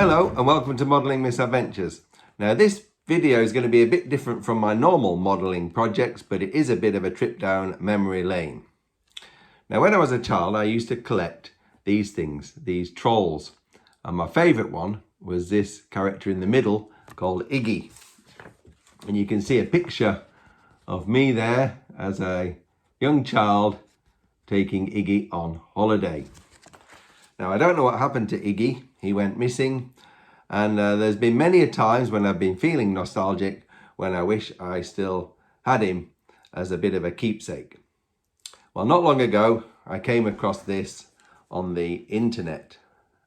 Hello and welcome to Modelling Misadventures. Now this video is going to be a bit different from my normal modelling projects, but it is a bit of a trip down memory lane. Now when I was a child I used to collect these things, these trolls, and my favourite one was this character in the middle called Iggy. And you can see a picture of me there as a young child taking Iggy on holiday. Now I don't know what happened to Iggy. He went missing, and there's been many a times when I've been feeling nostalgic when I wish I still had him as a bit of a keepsake. Well, not long ago I came across this on the internet,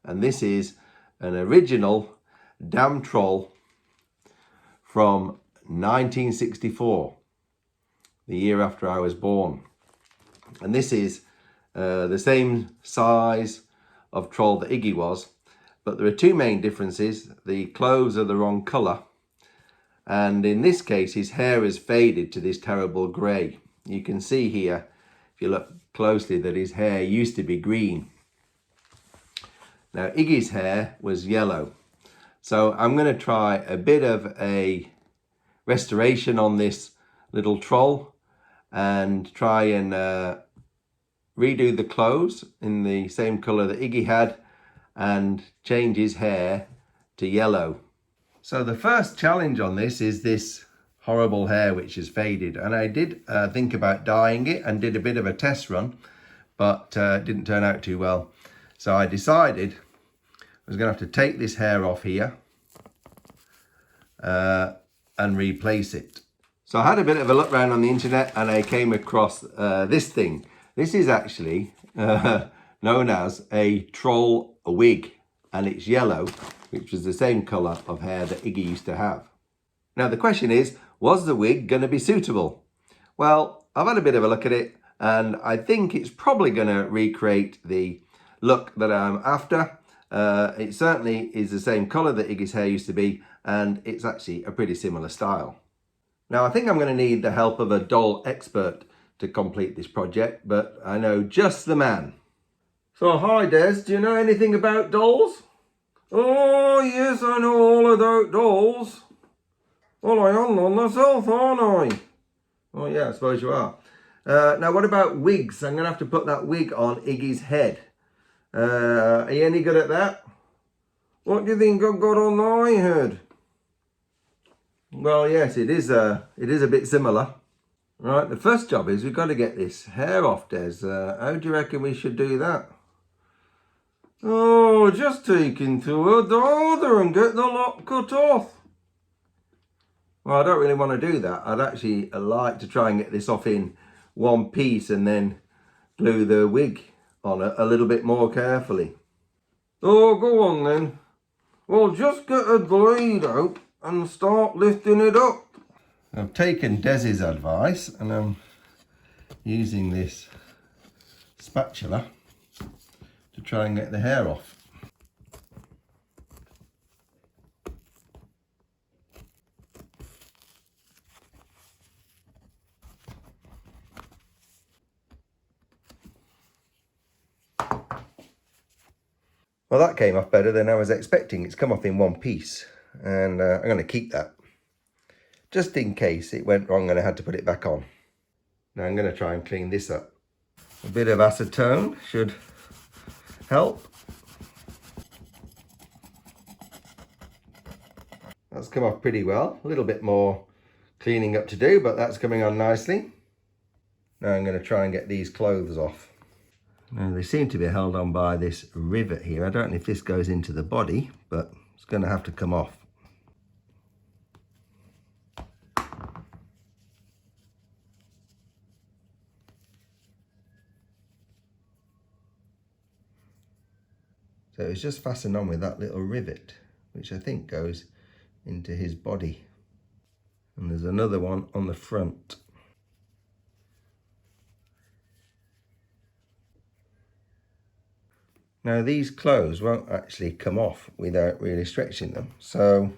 and this is an original damn troll from 1964, the year after I was born. And this is the same size of troll that Iggy was, but there are two main differences. The clothes are the wrong colour, and in this case his hair is faded to this terrible grey. You can see here, if you look closely, that his hair used to be green. Now Iggy's hair was yellow, so I'm going to try a bit of a restoration on this little troll and try and redo the clothes in the same colour that Iggy had and change his hair to yellow. So the first challenge on this is this horrible hair which is faded, and I did think about dyeing it and did a bit of a test run, but it didn't turn out too well. So I decided I was going to have to take this hair off here and replace it. So I had a bit of a look around on the internet and I came across this thing. This is actually known as a troll wig, and it's yellow, which was the same colour of hair that Iggy used to have. Now the question is, was the wig going to be suitable? Well, I've had a bit of a look at it and I think it's probably going to recreate the look that I'm after. It certainly is the same colour that Iggy's hair used to be, and it's actually a pretty similar style. Now I think I'm going to need the help of a doll expert to complete this project, but I know just the man. So hi Des, do you know anything about dolls? Oh yes, I know all about dolls. Well, I am one myself, aren't I? Oh yeah, I suppose you are. Now what about wigs? I'm going to have to put that wig on Iggy's head. Are you any good at that? What do you think I've got on my head? Well yes, it is a bit similar. Right, the first job is we've got to get this hair off, Des. How do you reckon we should do that? Oh, just take him to a doctor and get the lot cut off. Well, I don't really want to do that. I'd actually like to try and get this off in one piece and then glue the wig on a little bit more carefully. Oh, go on then. Well, just get a blade out and start lifting it up. I've taken Des's advice and I'm using this spatula to try and get the hair off. Well, that came off better than I was expecting. It's come off in one piece, and I'm going to keep that just in case it went wrong and I had to put it back on. Now I'm going to try and clean this up. A bit of acetone should help. That's come off pretty well. A little bit more cleaning up to do, but that's coming on nicely. Now I'm going to try and get these clothes off. Now they seem to be held on by this rivet here. I don't know if this goes into the body, but it's going to have to come off. So it's just fastened on with that little rivet, which I think goes into his body. And there's another one on the front. Now these clothes won't actually come off without really stretching them. So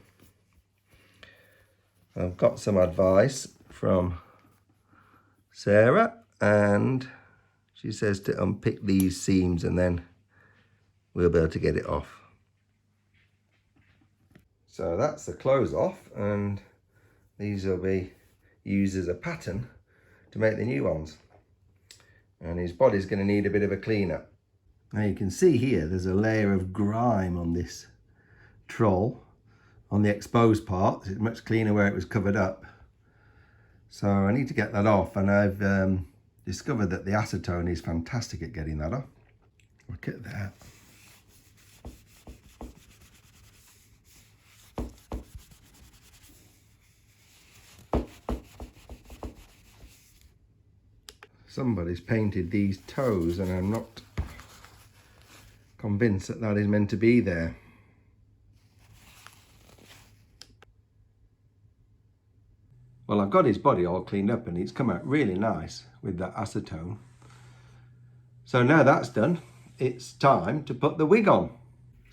I've got some advice from Sarah, and she says to unpick these seams and then we'll be able to get it off. So that's the clothes off, and these will be used as a pattern to make the new ones. And his body's going to need a bit of a clean up. Now you can see here there's a layer of grime on this troll. On the exposed part, it's much cleaner where it was covered up. So I need to get that off, and I've discovered that the acetone is fantastic at getting that off. Look at that. Somebody's painted these toes, and I'm not convinced that that is meant to be there. Well, I've got his body all cleaned up and it's come out really nice with that acetone. So now that's done, it's time to put the wig on.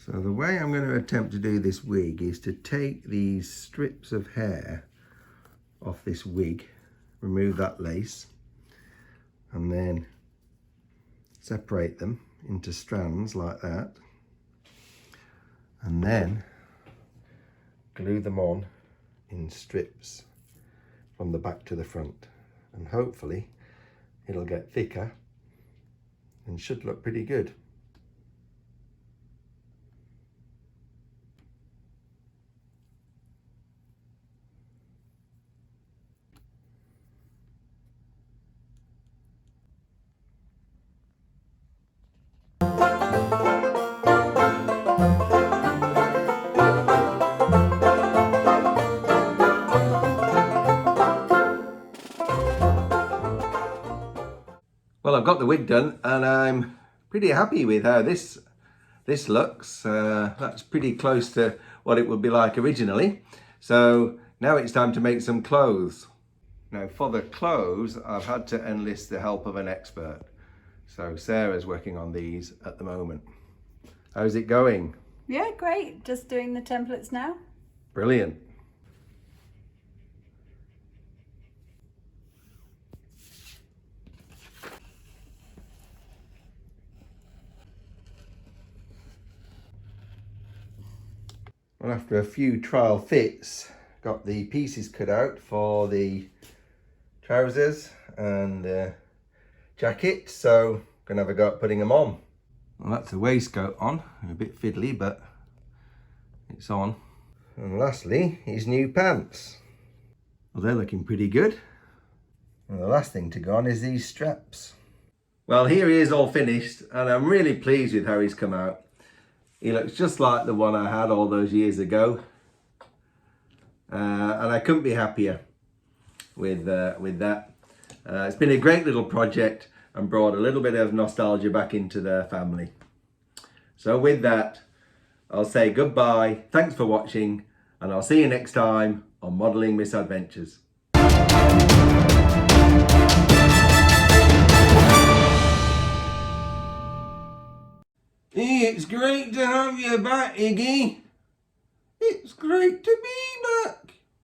So the way I'm going to attempt to do this wig is to take these strips of hair off this wig, remove that lace, and then separate them into strands like that, and then glue them on in strips from the back to the front, and hopefully it'll get thicker and should look pretty good. Well, I've got the wig done and I'm pretty happy with how this looks. That's pretty close to what it would be like originally. So now it's time to make some clothes. Now for the clothes, I've had to enlist the help of an expert. So Sarah's working on these at the moment. How's it going? Yeah, great. Just doing the templates now. Brilliant. Well, after a few trial fits, got the pieces cut out for the trousers and jacket, so gonna have a go at putting them on. Well, that's the waistcoat on, a bit fiddly, but it's on. And lastly, his new pants. Well, they're looking pretty good. And the last thing to go on is these straps. Well, here he is all finished, and I'm really pleased with how he's come out. He looks just like the one I had all those years ago. And I couldn't be happier with that. It's been a great little project and brought a little bit of nostalgia back into the family. So with that, I'll say goodbye, thanks for watching, and I'll see you next time on Modelling Misadventures. It's great to have you back, Iggy. It's great to be back.